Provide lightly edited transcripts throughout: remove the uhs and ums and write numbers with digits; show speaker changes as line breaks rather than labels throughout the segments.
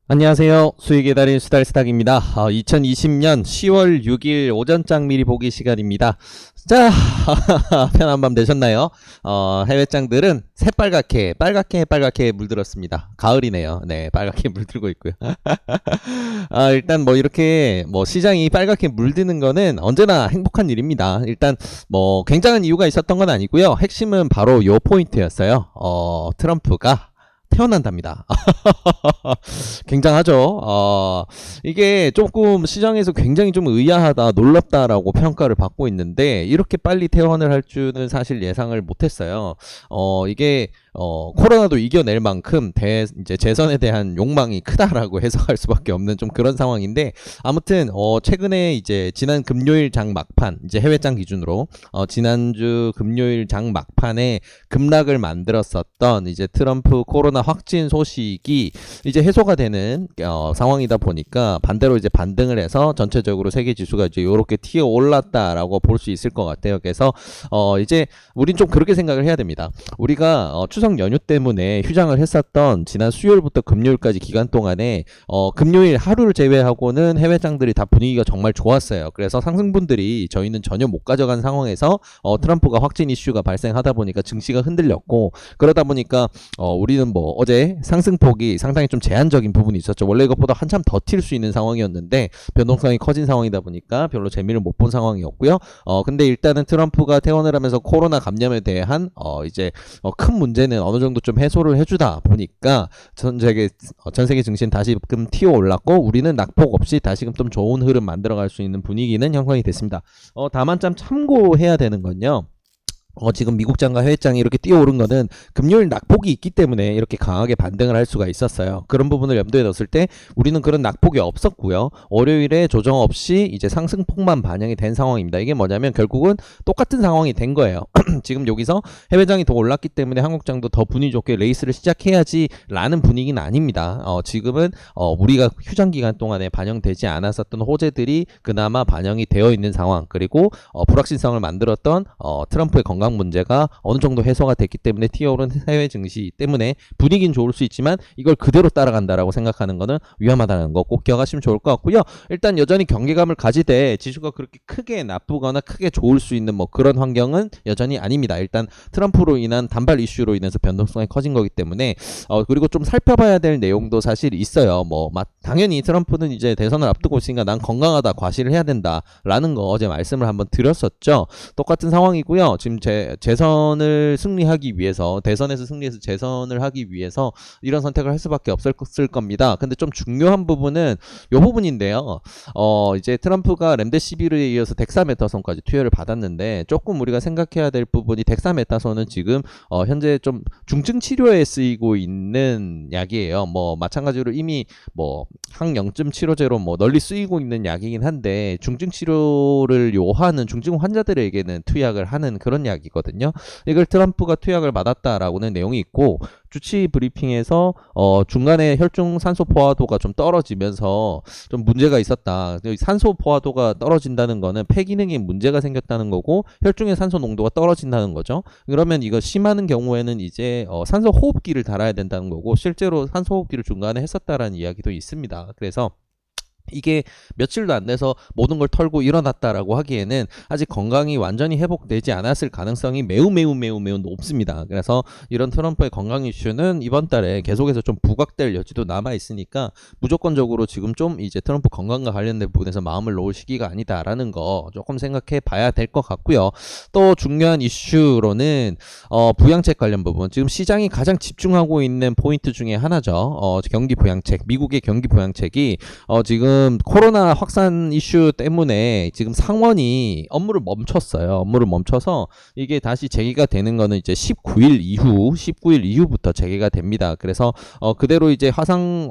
안녕하세요. 수익의 달인 수달스닥입니다. 2020년 10월 6일 오전장 미리 보기 시간입니다. 자, 편한 밤 되셨나요? 해외장들은 빨갛게 물들었습니다. 가을이네요. 네, 빨갛게 물들고 있고요. 일단 뭐 이렇게 뭐 시장이 빨갛게 물드는 거는 언제나 행복한 일입니다. 일단 뭐 굉장한 이유가 있었던 건 아니고요. 핵심은 바로 요 포인트였어요. 트럼프가 태어난답니다. 굉장하죠. 이게 조금 시장에서 굉장히 좀 의아하다, 놀랍다라고 평가를 받고 있는데 이렇게 빨리 퇴원을 할 줄은 사실 예상을 못했어요. 이게 코로나도 이겨낼 만큼 이제 재선에 대한 욕망이 크다라고 해석할 수밖에 없는 좀 그런 상황인데, 아무튼 최근에 이제 지난 금요일 장 막판, 이제 해외장 기준으로 지난주 금요일 장 막판에 급락을 만들었었던 이제 트럼프 코로나 확진 소식이 이제 해소가 되는 상황이다 보니까 반대로 이제 반등을 해서 전체적으로 세계 지수가 이제 요렇게 튀어 올랐다라고 볼 수 있을 것 같아요. 그래서 이제 우린 좀 그렇게 생각을 해야 됩니다. 우리가 추석 연휴 때문에 휴장을 했었던 지난 수요일부터 금요일까지 기간 동안에 금요일 하루를 제외하고는 해외장들이 다 분위기가 정말 좋았어요. 그래서 상승분들이 저희는 전혀 못 가져간 상황에서 트럼프가 확진 이슈가 발생하다 보니까 증시가 흔들렸고, 그러다 보니까 우리는 뭐 어제 상승폭이 상당히 좀 제한적인 부분이 있었죠. 원래 이것보다 한참 더 튈 수 있는 상황이었는데 변동성이 커진 상황이다 보니까 별로 재미를 못 본 상황이었고요. 근데 일단은 트럼프가 퇴원을 하면서 코로나 감염에 대한 이제 큰 문제는 어느 정도 좀 해소를 해주다 보니까 전 세계 증시는 다시금 튀어 올랐고, 우리는 낙폭 없이 다시금 좀 좋은 흐름 만들어갈 수 있는 분위기는 형성이 됐습니다. 다만 좀 참고해야 되는 건요, 지금 미국장과 해외장이 이렇게 뛰어오른 거는 금요일 낙폭이 있기 때문에 이렇게 강하게 반등을 할 수가 있었어요. 그런 부분을 염두에 넣었을 때 우리는 그런 낙폭이 없었고요. 월요일에 조정 없이 이제 상승폭만 반영이 된 상황입니다. 이게 뭐냐면 결국은 똑같은 상황이 된 거예요. 지금 여기서 해외장이 더 올랐기 때문에 한국장도 더 분위기 좋게 레이스를 시작해야지 라는 분위기는 아닙니다. 지금은 우리가 휴장 기간 동안에 반영되지 않았었던 호재들이 그나마 반영이 되어 있는 상황, 그리고 불확실성을 만들었던 트럼프의 건강 문제가 어느 정도 해소가 됐기 때문에 튀어오른 해외 증시 때문에 분위기는 좋을 수 있지만 이걸 그대로 따라간다라고 생각하는 거는 위험하다는 거 꼭 기억하시면 좋을 것 같고요. 일단 여전히 경계감을 가지되 지수가 그렇게 크게 나쁘거나 크게 좋을 수 있는 뭐 그런 환경은 여전히 아닙니다. 일단 트럼프로 인한 단발 이슈로 인해서 변동성이 커진 거기 때문에 그리고 좀 살펴봐야 될 내용도 사실 있어요. 당연히 트럼프는 이제 대선을 앞두고 있으니까 난 건강하다, 과시를 해야 된다라는 거 어제 말씀을 한번 드렸었죠. 똑같은 상황이고요. 지금 재선을 승리하기 위해서, 대선에서 승리해서 재선을 하기 위해서 이런 선택을 할 수밖에 없을 겁니다. 근데 좀 중요한 부분은 이 부분인데요. 이제 트럼프가 렘데시비르에 이어서 덱사메타손까지 투여를 받았는데, 조금 우리가 생각해야 될 부분이 덱사메타손은 지금 현재 좀 중증 치료에 쓰이고 있는 약이에요. 마찬가지로 이미 항염증 치료제로 널리 쓰이고 있는 약이긴 한데, 중증 치료를 요하는 중증 환자들에게는 투약을 하는 그런 약이거든요. 이걸 트럼프가 투약을 받았다라고는 내용이 있고, 주치 브리핑에서 중간에 혈중 산소 포화도가 좀 떨어지면서 좀 문제가 있었다. 산소 포화도가 떨어진다는 거는 폐 기능에 문제가 생겼다는 거고, 혈중의 산소 농도가 떨어진다는 거죠. 그러면 이거 심하는 경우에는 이제 산소 호흡기를 달아야 된다는 거고, 실제로 산소 호흡기를 중간에 했었다라는 이야기도 있습니다. 그래서 이게 며칠도 안 돼서 모든 걸 털고 일어났다라고 하기에는 아직 건강이 완전히 회복되지 않았을 가능성이 매우 높습니다. 그래서 이런 트럼프의 건강 이슈는 이번 달에 계속해서 좀 부각될 여지도 남아 있으니까 무조건적으로 지금 좀 이제 트럼프 건강과 관련된 부분에서 마음을 놓을 시기가 아니다라는 거 조금 생각해 봐야 될 것 같고요. 또 중요한 이슈로는 부양책 관련 부분, 지금 시장이 가장 집중하고 있는 포인트 중에 하나죠. 경기 부양책, 미국의 경기 부양책이 지금 코로나 확산 이슈 때문에 지금 상원이 업무를 멈췄어요. 업무를 멈춰서 이게 다시 재개가 되는 거는 이제 19일 이후부터 재개가 됩니다. 그래서 그대로 이제 화상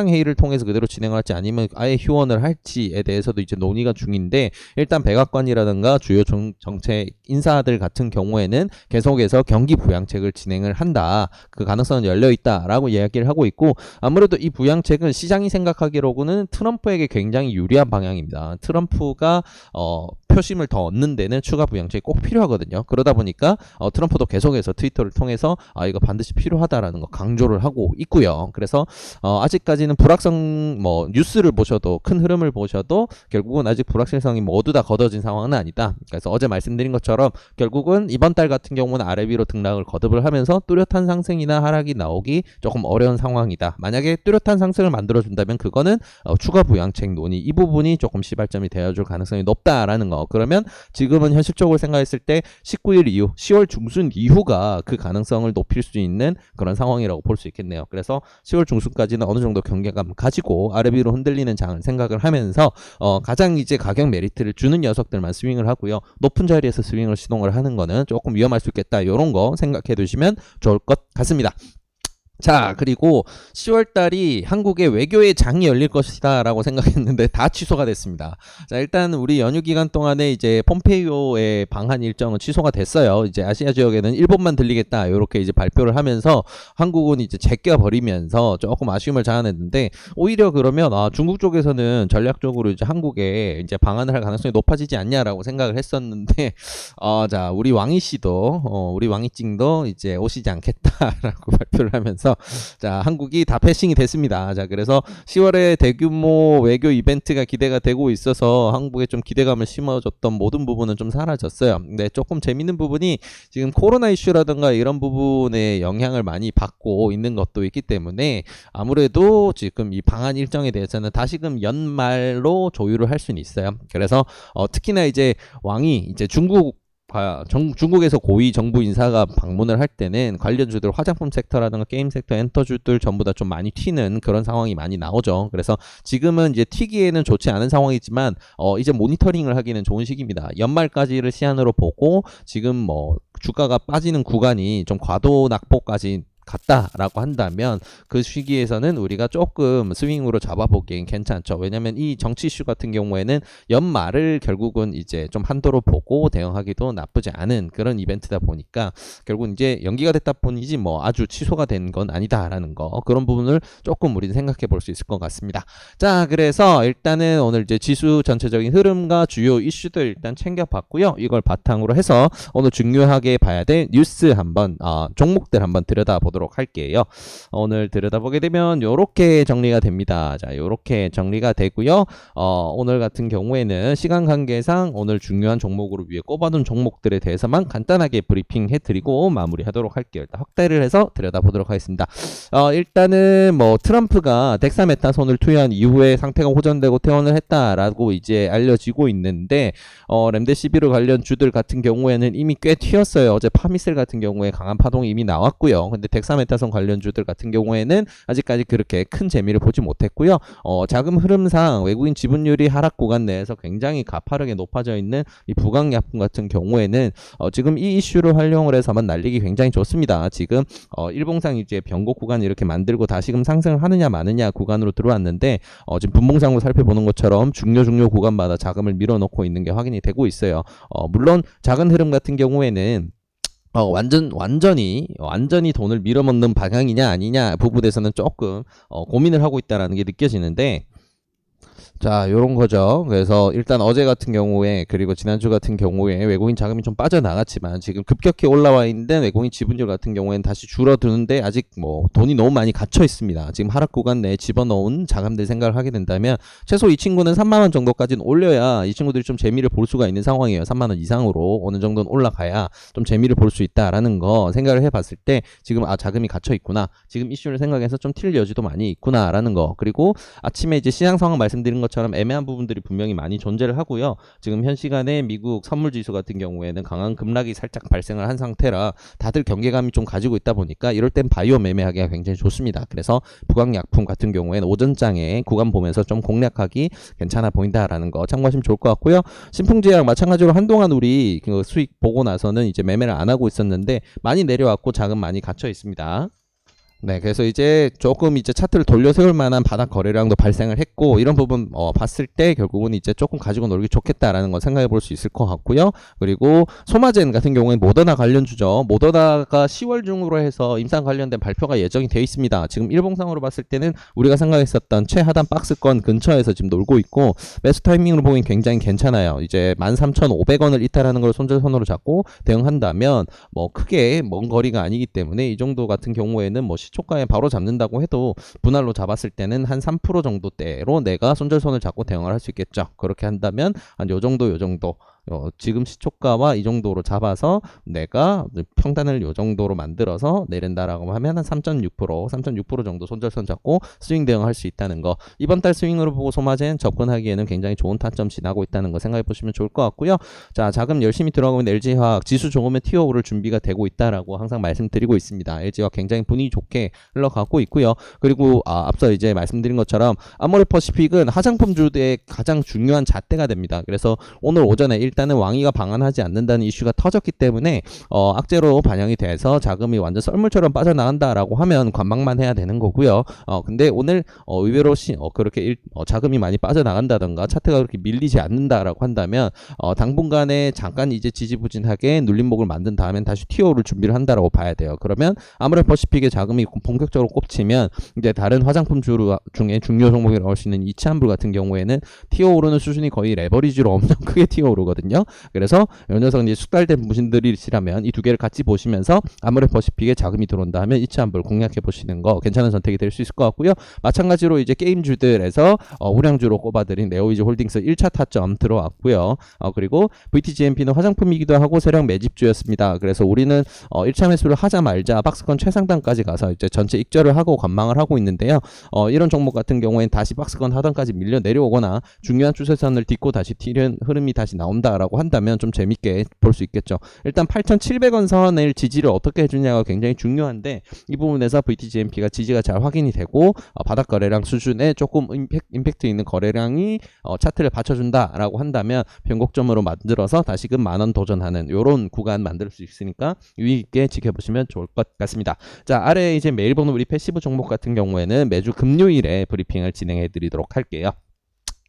회의를 통해서 그대로 진행할지 아니면 아예 휴원을 할지에 대해서도 이제 논의가 중인데, 일단 백악관이라든가 주요 정책 인사들 같은 경우에는 계속해서 경기 부양책을 진행을 한다. 그 가능성은 열려 있다라고 이야기를 하고 있고, 아무래도 이 부양책은 시장이 생각하기로는 트럼프에게 굉장히 유리한 방향입니다. 트럼프가 표심을 더 얻는 데는 추가 부양책이 꼭 필요하거든요. 그러다 보니까 트럼프도 계속해서 트위터를 통해서 이거 반드시 필요하다라는 거 강조를 하고 있고요. 그래서 아직까지는 불확성 뉴스를 보셔도 큰 흐름을 보셔도 결국은 아직 불확실성이 모두 다 걷어진 상황은 아니다. 그래서 어제 말씀드린 것처럼 결국은 이번 달 같은 경우는 아래 위로 등락을 거듭을 하면서 뚜렷한 상승이나 하락이 나오기 조금 어려운 상황이다. 만약에 뚜렷한 상승을 만들어준다면 그거는 추가 부양책 논의 이 부분이 조금 시발점이 되어줄 가능성이 높다라는 거. 그러면 지금은 현실적으로 생각했을 때 19일 이후 10월 중순 이후가 그 가능성을 높일 수 있는 그런 상황이라고 볼 수 있겠네요. 그래서 10월 중순까지는 어느 정도 경계감 가지고 아래 위로 흔들리는 장을 생각을 하면서 가장 이제 가격 메리트를 주는 녀석들만 스윙을 하고요. 높은 자리에서 스윙을 시동을 하는 거는 조금 위험할 수 있겠다. 이런 거 생각해 두시면 좋을 것 같습니다. 자, 그리고 10월달이 한국의 외교의 장이 열릴 것이다 라고 생각했는데 다 취소가 됐습니다. 자, 일단 우리 연휴 기간 동안에 이제 폼페이오의 방한 일정은 취소가 됐어요. 이제 아시아 지역에는 일본만 들리겠다 이렇게 이제 발표를 하면서 한국은 이제 제껴버리면서 조금 아쉬움을 자아냈는데, 오히려 그러면 중국 쪽에서는 전략적으로 이제 한국에 이제 방한을 할 가능성이 높아지지 않냐라고 생각을 했었는데, 자, 우리 왕이 씨도 우리 왕이찡도 이제 오시지 않겠다라고 발표를 하면서 자, 한국이 다 패싱이 됐습니다. 자, 그래서 10월에 대규모 외교 이벤트가 기대가 되고 있어서 한국에 좀 기대감을 심어줬던 모든 부분은 좀 사라졌어요. 근데 조금 재밌는 부분이 지금 코로나 이슈라든가 이런 부분에 영향을 많이 받고 있는 것도 있기 때문에 아무래도 지금 이 방한 일정에 대해서는 다시금 연말로 조율을 할 수는 있어요. 그래서 특히나 이제 왕이 이제 중국에서 고위 정부 인사가 방문을 할 때는 관련주들 화장품 섹터라든가 게임 섹터 엔터주들 전부 다 좀 많이 튀는 그런 상황이 많이 나오죠. 그래서 지금은 이제 튀기에는 좋지 않은 상황이지만 이제 모니터링을 하기는 좋은 시기입니다. 연말까지를 시한으로 보고 지금 주가가 빠지는 구간이 좀 과도 낙폭까지 같다라고 한다면 그 시기에서는 우리가 조금 스윙으로 잡아보기엔 괜찮죠. 왜냐면 이 정치 이슈 같은 경우에는 연말을 결국은 이제 좀 한도로 보고 대응하기도 나쁘지 않은 그런 이벤트다 보니까 결국 이제 연기가 됐다 뿐이지 아주 취소가 된 건 아니다라는 거, 그런 부분을 조금 우리는 생각해 볼 수 있을 것 같습니다. 자, 그래서 일단은 오늘 이제 지수 전체적인 흐름과 주요 이슈들 일단 챙겨봤고요. 이걸 바탕으로 해서 오늘 중요하게 봐야 될 뉴스 한번 종목들 한번 들여다보도록 할게요. 오늘 들여다보게 되면 요렇게 정리가 됩니다. 자, 요렇게 정리가 되고요. 오늘 같은 경우에는 시간 관계상 오늘 중요한 종목으로 위에 꼽아둔 종목들에 대해서만 간단하게 브리핑 해드리고 마무리하도록 할게요. 일단 확대를 해서 들여다보도록 하겠습니다. 일단은 트럼프가 덱사메타손을 투여한 이후에 상태가 호전되고 퇴원을 했다라고 이제 알려지고 있는데, 렘데시비르 관련 주들 같은 경우에는 이미 꽤 튀었어요. 어제 파미셀 같은 경우에 강한 파동이 이미 나왔고요. 근데 덱사메타손 관련주들 같은 경우에는 아직까지 그렇게 큰 재미를 보지 못했고요. 자금 흐름상 외국인 지분율이 하락 구간 내에서 굉장히 가파르게 높아져 있는 이 부강약품 같은 경우에는 지금 이 이슈를 활용을 해서만 날리기 굉장히 좋습니다. 지금 일봉상 이제 변곡 구간 이렇게 만들고 다시금 상승을 하느냐 마느냐 구간으로 들어왔는데, 지금 분봉상으로 살펴보는 것처럼 중요 구간마다 자금을 밀어넣고 있는 게 확인이 되고 있어요. 물론 작은 흐름 같은 경우에는 완전히 돈을 밀어넣는 방향이냐 아니냐 부분에서는 조금 고민을 하고 있다라는 게 느껴지는데, 자, 요런 거죠. 그래서 일단 어제 같은 경우에 그리고 지난주 같은 경우에 외국인 자금이 좀 빠져나갔지만 지금 급격히 올라와 있는 외국인 지분율 같은 경우에는 다시 줄어드는데 아직 돈이 너무 많이 갇혀 있습니다. 지금 하락 구간 내에 집어넣은 자금들 생각을 하게 된다면 최소 이 친구는 3만원 정도까지는 올려야 이 친구들이 좀 재미를 볼 수가 있는 상황이에요. 3만원 이상으로 어느 정도는 올라가야 좀 재미를 볼 수 있다라는 거 생각을 해봤을 때 지금 자금이 갇혀 있구나, 지금 이슈를 생각해서 좀 튈 여지도 많이 있구나라는 거. 그리고 아침에 이제 시장 상황 말씀드린 것처럼 애매한 부분들이 분명히 많이 존재를 하고요. 지금 현 시간에 미국 선물지수 같은 경우에는 강한 급락이 살짝 발생을 한 상태라 다들 경계감이 좀 가지고 있다 보니까 이럴 땐 바이오 매매하기가 굉장히 좋습니다. 그래서 부강약품 같은 경우에는 오전장에 구간 보면서 좀 공략하기 괜찮아 보인다라는 거 참고하시면 좋을 것 같고요. 신풍제약 마찬가지로 한동안 우리 그 수익 보고 나서는 이제 매매를 안 하고 있었는데 많이 내려왔고 자금 많이 갇혀 있습니다. 네, 그래서 이제 조금 이제 차트를 돌려 세울 만한 바닥 거래량도 발생을 했고, 이런 부분 봤을 때 결국은 이제 조금 가지고 놀기 좋겠다라는 거 생각해 볼 수 있을 것 같고요. 그리고 소마젠 같은 경우에는 모더나 관련주죠. 모더나가 10월 중으로 해서 임상 관련된 발표가 예정이 돼 있습니다. 지금 일봉상으로 봤을 때는 우리가 생각했었던 최하단 박스권 근처에서 지금 놀고 있고, 매수 타이밍으로 보기엔 굉장히 괜찮아요. 이제 13,500원을 이탈하는 걸 손절선으로 잡고 대응한다면 뭐 크게 먼 거리가 아니기 때문에 이 정도 같은 경우에는 뭐 시초가에 바로 잡는다고 해도 분할로 잡았을 때는 한 3% 정도대로 내가 손절선을 잡고 대응을 할 수 있겠죠. 그렇게 한다면 한 요 정도 지금 시초가와 이 정도로 잡아서 내가 평단을 요 정도로 만들어서 내린다라고 하면 한 3.6% 정도 손절선 잡고 스윙 대응할 수 있다는 거. 이번 달 스윙으로 보고 소마젠 접근하기에는 굉장히 좋은 타점 지나고 있다는 거 생각해 보시면 좋을 것 같고요. 자, 자금 열심히 들어가고 있는 LG화학 지수 좋으면 티오를 준비가 되고 있다라고 항상 말씀드리고 있습니다. LG화학 굉장히 분위기 좋게 흘러가고 있고요. 그리고 앞서 이제 말씀드린 것처럼 아모레퍼시픽은 화장품주의 가장 중요한 잣대가 됩니다. 그래서 오늘 오전에 일단은 왕이가 방한하지 않는다는 이슈가 터졌기 때문에 악재로 반영이 돼서 자금이 완전 썰물처럼 빠져나간다라고 하면 관망만 해야 되는 거고요. 근데 오늘 의외로 그렇게 자금이 많이 빠져나간다던가 차트가 그렇게 밀리지 않는다라고 한다면 당분간에 잠깐 이제 지지부진하게 눌림목을 만든 다음엔 다시 TO를 준비를 한다라고 봐야 돼요. 그러면 아모레퍼시픽의 자금이 본격적으로 꼽치면 이제 다른 화장품주 중에 중요 종목이라고 할 수 있는 이치한불 같은 경우에는 TO 오르는 수준이 거의 레버리지로 엄청 크게 TO 오르거든요. 그래서 이 녀석은 이제 숙달된 분들이시라면 이 두 개를 같이 보시면서 아모레퍼시픽에 자금이 들어온다 하면 이치한불 공략해 보시는 거 괜찮은 선택이 될 수 있을 것 같고요. 마찬가지로 이제 게임주들에서 우량주로 꼽아드린 네오이즈 홀딩스 1차 타점 들어왔고요. 그리고 VTGMP는 화장품이기도 하고 세력 매집주였습니다. 그래서 우리는 1차 매수를 하자 말자 박스권 최상단까지 가서 이제 전체 익절을 하고 관망을 하고 있는데요. 이런 종목 같은 경우에는 다시 박스권 하단까지 밀려 내려오거나 중요한 추세선을 딛고 다시 튀는 흐름이 다시 나온다라고 한다면 좀 재밌게 볼 수 있겠죠. 일단 8,700원 선을 지지를 어떻게 해주냐가 굉장히 중요한데 이 부분에서 VTGMP가 지지가 잘 확인이 되고 바닥 거래량 수준에 조금 임팩트 있는 거래량이 차트를 받쳐준다라고 한다면 변곡점으로 만들어서 다시금 만원 도전하는 이런 구간 만들 수 있으니까 유의 있게 지켜보시면 좋을 것 같습니다. 자, 아래에 이제 매일 보는 우리 패시브 종목 같은 경우에는 매주 금요일에 브리핑을 진행해 드리도록 할게요.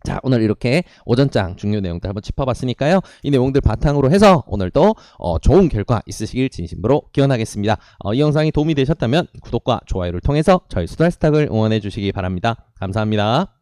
자, 오늘 이렇게 오전장 중요 내용들 한번 짚어봤으니까요. 이 내용들 바탕으로 해서 오늘도 좋은 결과 있으시길 진심으로 기원하겠습니다. 이 영상이 도움이 되셨다면 구독과 좋아요를 통해서 저희 수달스탁을 응원해 주시기 바랍니다. 감사합니다.